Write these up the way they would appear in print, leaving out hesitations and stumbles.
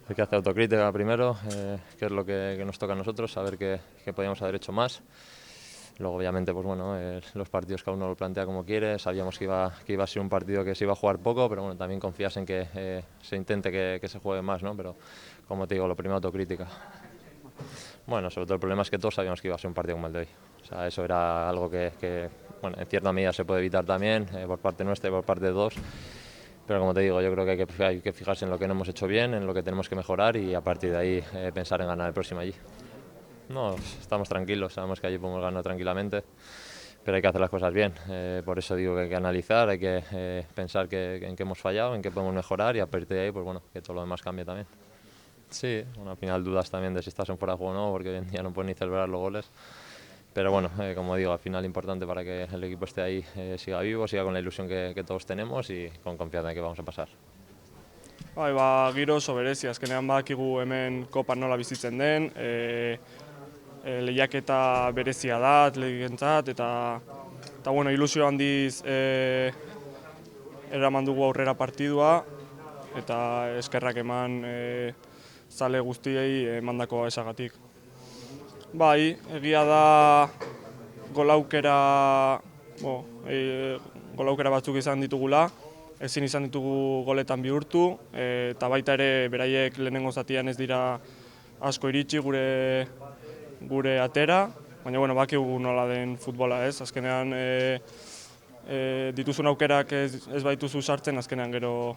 Hay que hacer autocrítica primero, qué es lo que nos toca a nosotros, saber que podíamos haber hecho más. Luego, obviamente, pues bueno, los partidos cada uno lo plantea como quiere. Sabíamos que iba a ser un partido que se iba a jugar poco, pero bueno, también confías en que se intente que se juegue más, ¿no? Pero como te digo, lo primero autocrítica. Bueno, sobre todo el problema es que todos sabíamos que iba a ser un partido como el de hoy. O sea, eso era algo que bueno, en cierta medida se puede evitar también por parte nuestra y por parte de todos. Pero como te digo, yo creo que hay que fijarse en lo que no hemos hecho bien, en lo que tenemos que mejorar y a partir de ahí pensar en ganar el próximo allí. No, estamos tranquilos, sabemos que allí podemos ganar tranquilamente, pero hay que hacer las cosas bien. Por eso digo que hay que analizar, hay que pensar en qué hemos fallado, en qué podemos mejorar y a partir de ahí, pues bueno, que todo lo demás cambie también. Sí, bueno, al final dudas también de si estás en fuera de juego o no, porque hoy en día no puedes ni celebrar los goles. Pero bueno, como digo, al final importante para que el equipo esté ahí, siga vivo, siga con la ilusión que todos tenemos y con confianza en que vamos a pasar. Giro oso berezi, azkenean badakigu hemen kopan nola bizitzen den, lehiaketa berezia da atletikentzat eta bueno, ilusio handiz eraman dugu aurrera partidua eta eskerrak eman zale guztiei emandako esagatik. Bai, egia da golaukera, golaukera batzuk izan ditugula, ezin izan ditugu goletan bihurtu, eta baita ere beraiek lehenengo zatian ez dira asko iritsi gure atera, baina bueno, bakigu nola den futbola, ez? Azkenean dituzun aukerak ez baituzu sartzen, azkenean gero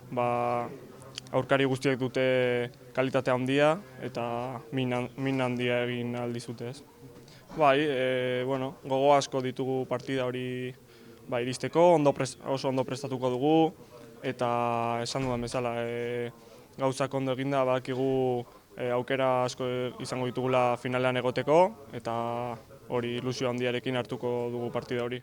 aurkari guztiek dute kalitatea handia eta min handia egin aldizute, ez? Bai, gogo asko ditugu partida hori iristeko, oso ondo prestatuko dugu eta esan dudan bezala, gauzak ondo eginda badakigu aukera asko izango ditugula finalean egoteko eta hori ilusio handiarekin hartuko dugu partida hori.